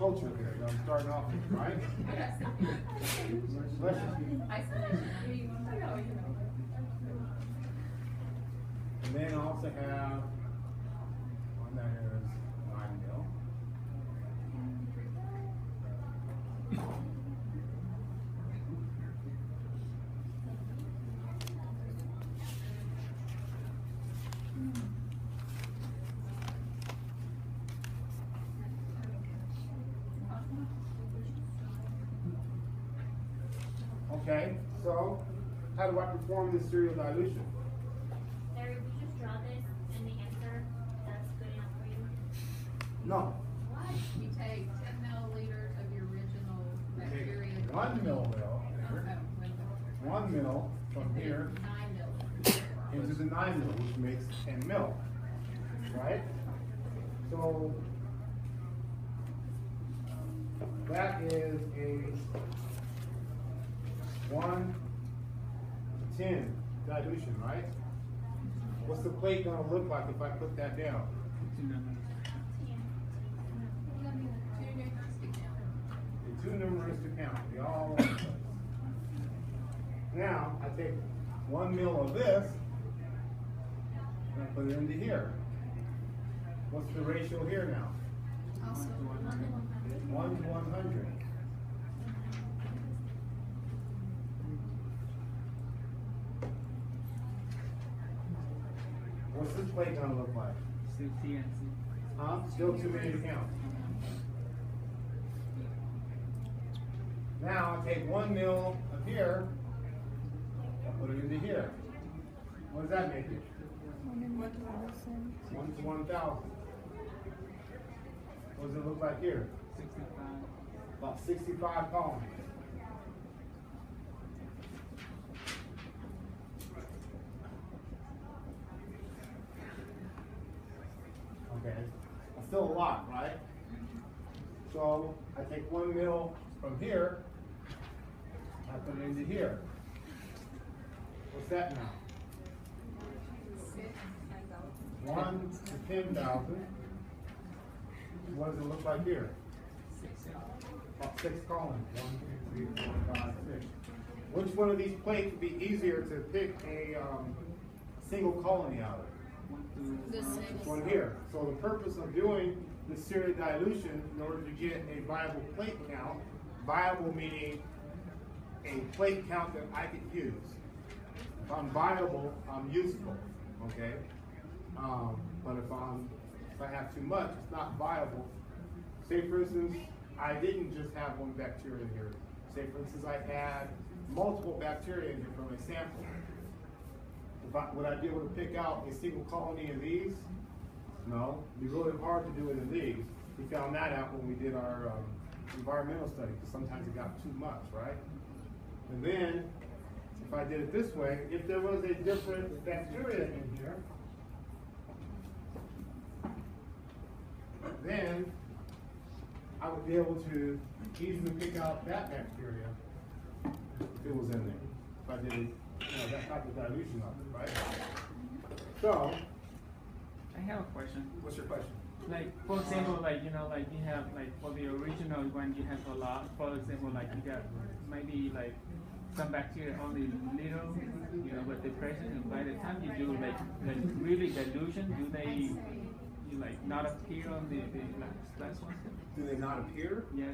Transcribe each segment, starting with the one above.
culture here that I'm starting off with, right? Bless you. And then I also have one that is 9 mil. Okay, so how do I perform this serial dilution? Larry, would you just draw this and the answer that's good enough for you? No. What? You take 10 milliliters of your original Take bacteria. 1 mil Oh, 1 mil from here 9 milliliters. into the 9 mil, which makes 10 mil, right? So that is a 1 to 10 dilution, right? What's the plate gonna look like if I put that down? Too numerous to count. They're too numerous to count. They all over the place. Now I take 1 mil of this and I put it into here. What's the ratio here now? Also, 1 to 100. What's this plate gonna look like? Huh? Still too many to count. Now I take 1 mil of here and put it into here. What does that make it? 1 to 1,000. What does it look like here? 65. About 65 colonies. Okay, that's still a lot, right? So I take 1 mil from here, I put it into here. What's that now? 1 to 10,000. What does it look like here? About 6 colonies. 1, 2, 3, 4, 5, 6. Which one of these plates would be easier to pick a single colony out of? this This one here. So the purpose of doing the serial dilution in order to get a viable plate count, viable meaning a plate count that I could use. If I'm viable, I'm useful, okay? But if I have too much, it's not viable. Say for instance, I didn't just have one bacteria here. Say for instance, I had multiple bacteria in here from a sample. Would I be able to pick out a single colony of these? No, it'd be really hard to do it in these. We found that out when we did our environmental study, because sometimes it got too much, right? And then, if I did it this way, if there was a different bacteria in here, then I would be able to easily pick out that bacteria if it was in there. If I did that type of dilution of it, right? So, I have a question. what's your question? Like, for example, like, you know, like you have, like, for the original one, you have a lot. For example, like, you got maybe, like, some bacteria only little, you know, but the present, by the time you do, like really dilution, do they, you, like, not appear on the last one? Do they not appear? Yeah.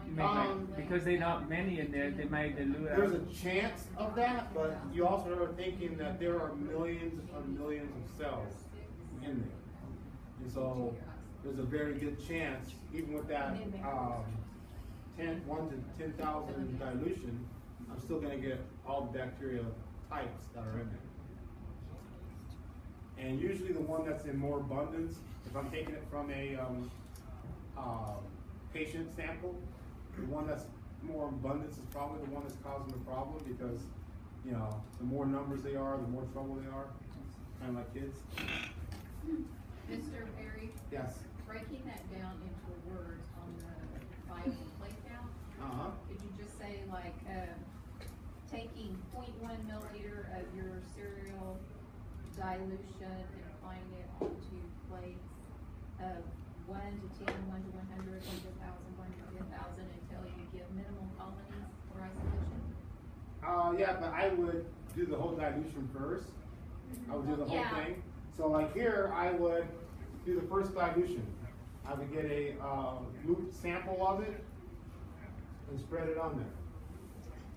You make, like, because they're not many in there, they might dilute out. There's a chance of that, but you also are thinking that there are millions of cells in there. And so there's a very good chance, even with that 1 to 10,000 dilution, I'm still going to get all the bacteria types that are in there. And usually the one that's in more abundance, if I'm taking it from a patient sample, the one that's more abundance is probably the one that's causing the problem, because you know, the more numbers they are, the more trouble they are. Kind of like kids. Mr. Perry, Yes. breaking that down into words on the viable plate count, could you just say like, taking 0.1 milliliter of your cereal dilution and applying it onto plates of 1 to 10, 1 to 100, 1 to 1,000, 1 to Yeah, but I would do the whole dilution first. I would do the whole Yeah. thing. So like here, I would do the first dilution. I would get a loop sample of it and spread it on there.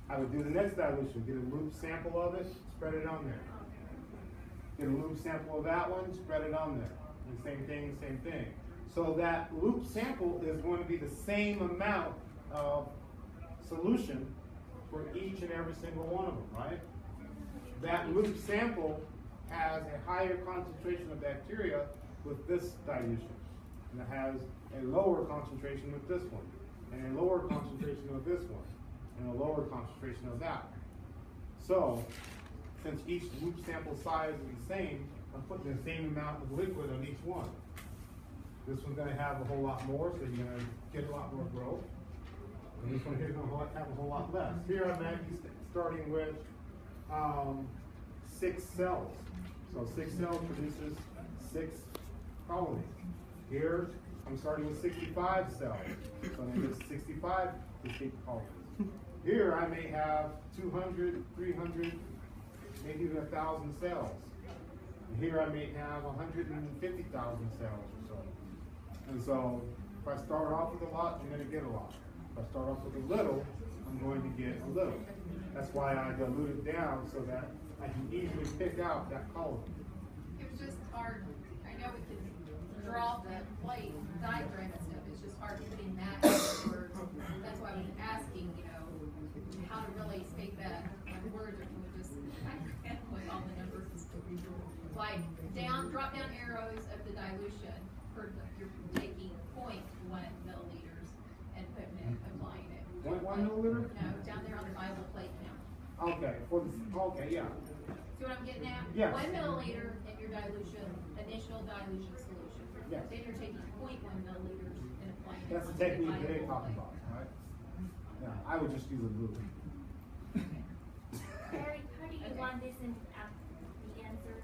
I would do the next dilution, get a loop sample of it, spread it on there. Get a loop sample of that one, spread it on there. And same thing, same thing. So that loop sample is going to be the same amount of solution for each and every single one of them, right? That loop sample has a higher concentration of bacteria with this dilution. And it has a lower concentration with this one. And a lower concentration of this one. And a lower concentration of that one. So, since each loop sample size is the same, I'm putting the same amount of liquid on each one. This one's going to have a whole lot more, so you're going to get a lot more growth. And this one here is going to have a whole lot less. Here I'm actually starting with 6 cells. So 6 cells produces 6 colonies. Here I'm starting with 65 cells. So I'm going to get 65 distinct colonies. Here I may have 200, 300, maybe even 1,000 cells. And here I may have 150,000 cells or so. And so if I start off with a lot, I'm going to get a lot. If I start off with a little, I'm going to get a little. That's why I dilute it down so that I can easily pick out that colony. It was just hard, I know we can draw the plate diagram and stuff, it's just hard putting that into words. That's why I was asking, you know, how to really state that in words, or can we just with all the numbers? Like drop down arrows of the dilution for you're taking 0.1 milliliters and putting it, applying it. 1 milliliter? No, down there on the Bible plate count. Okay, okay, yeah. See what I'm getting at? Yes. 1 milliliter in your dilution, initial dilution solution. Yes. Then you're taking 0.1 milliliters and applying it. That's the to technique that they're Bible talking plate. about, right? Yeah, I would just use a loop. Harry, how do you want this in the answer?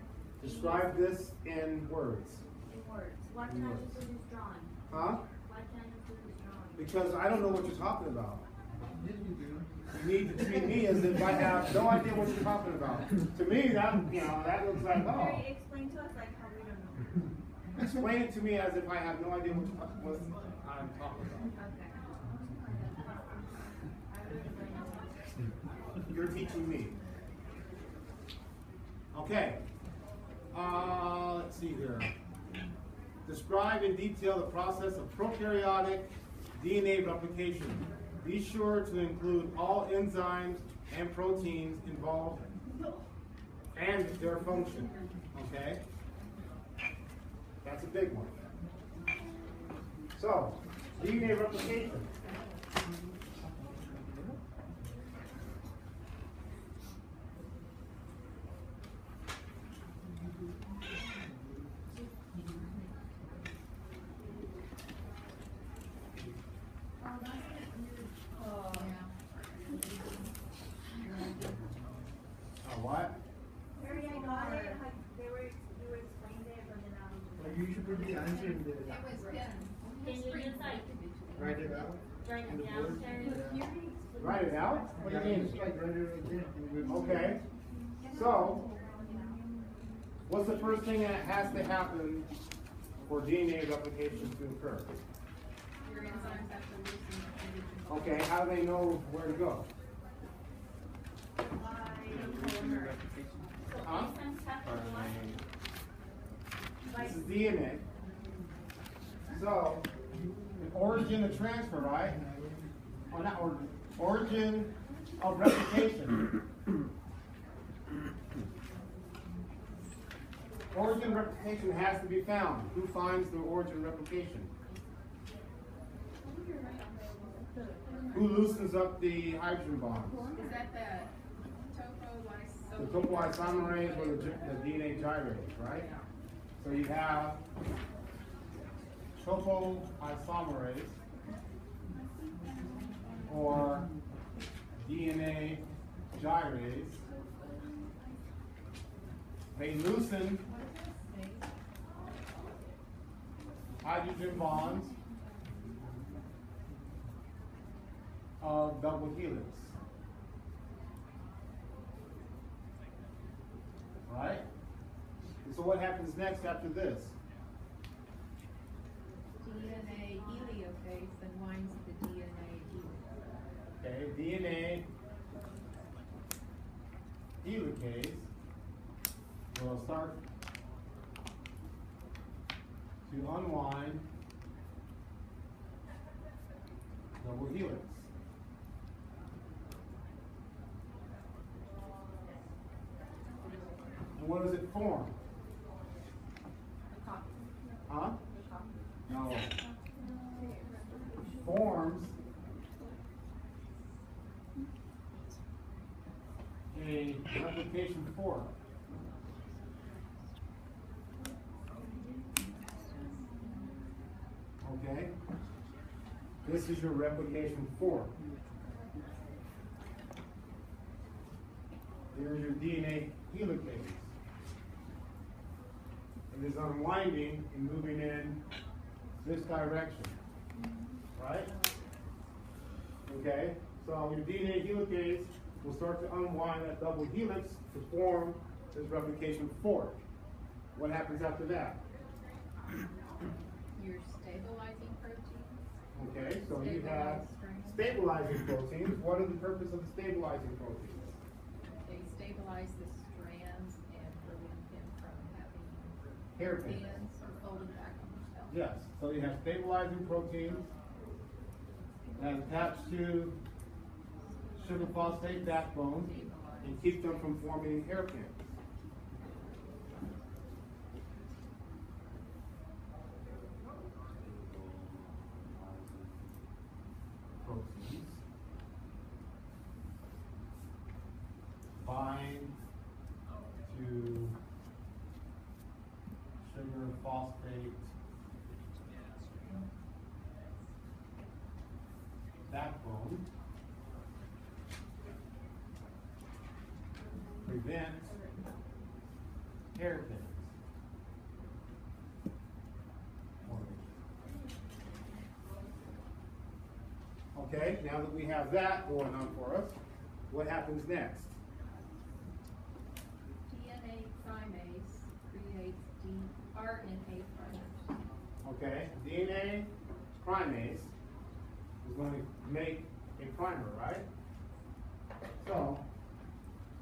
Describe this in words. In words. Why can I just put this drawn? Huh? Why can't I just put this drawn? Because I don't know what you're talking about. You need to treat me as if I have no idea what you're talking about. To me, that that looks like, oh. Harry, explain to us like how we don't know. Explain it to me as if I have no idea what I'm talking about. Okay. You're teaching me. Okay. Let's see here. Describe in detail the process of prokaryotic DNA replication. Be sure to include all enzymes and proteins involved and their function. Okay? That's a big one. So, DNA replication. What? Harry, I got it, like, you explained it, but then I was. You should put the answer in the. It was Can you just like Write it out. write it down, Harry? Write it out? What do you mean? Just like write it right there. Okay. So, what's the first thing that has to happen for DNA replication to occur? Your enzymes have to loosen. Okay, how do they know where to go? Huh? Enzymes have to what? This is DNA. So, the origin of transfer, right? Or not origin. Origin of replication. Origin replication has to be found. Who finds the origin replication? Who loosens up the hydrogen bonds? Is that The topoisomerase or the DNA gyrase, right? So you have topoisomerase or DNA gyrase. They loosen hydrogen bonds of double helix. right? And so what happens next after this? DNA heliocase unwinds the DNA heliocase. Okay, DNA helicase will start to unwind double helix. And what does it form? Huh? No. Forms a replication fork. Okay? This is your replication fork. Here's your DNA helicase. It is unwinding and moving in this direction. Right? Okay? So your DNA helicase will start to unwind that double helix to form this replication fork. What happens after that? Your stabilizing proteins. Okay, so you have Stabilize strands. stabilizing proteins. What is the purpose of the stabilizing proteins? They stabilize the strands and prevent them from having Hairpins. pins or folding back on themselves. Yes, so you have stabilizing proteins that attach to sugar phosphate backbone and keep them from forming hairpins. Proteins bind to sugar phosphate backbone, prevent hairpins formation. Okay, now that we have that going on for us, what happens next? DNA primase creates RNA primers. Okay, DNA primase is going to make a primer, right? So,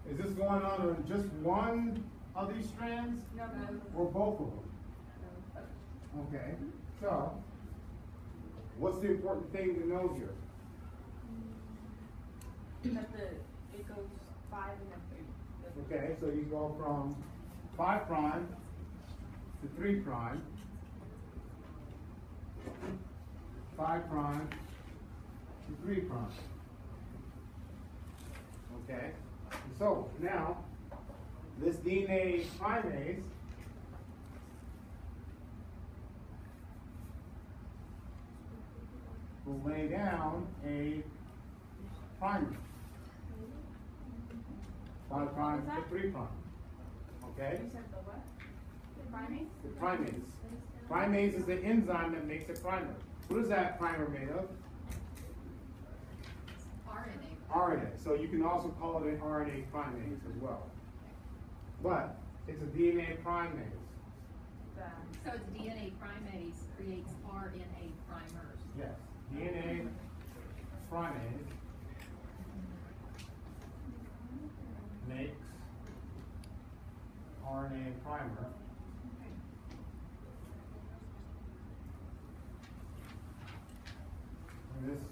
is this going on just one of these strands No, or both of them? Okay, so what's the important thing to know here? that it goes 5 and then 3. Okay, so you go from 5' to 3', 5' to 3'. Okay, and so now this DNA primase will lay down a primer. 5' to 3'. Okay? You said the what? The primase? The primase. Primase is the enzyme that makes a primer. What is that primer made of? RNA. RNA. So you can also call it an RNA primase as well. But it's a DNA primase. So it's DNA primase creates RNA primers. Yes. DNA primase makes RNA primer. And this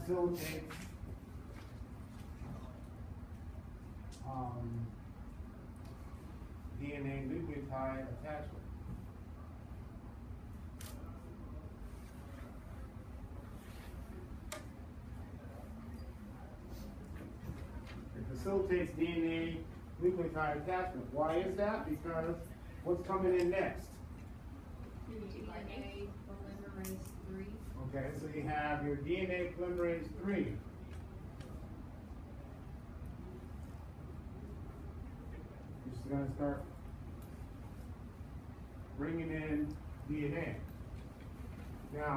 facilitates DNA nucleotide attachment. It facilitates DNA nucleotide attachment. Why is that? Because what's coming in next? DNA polymerase 3. Okay, so you have your DNA polymerase 3. You're just going to start bringing in DNA. Now,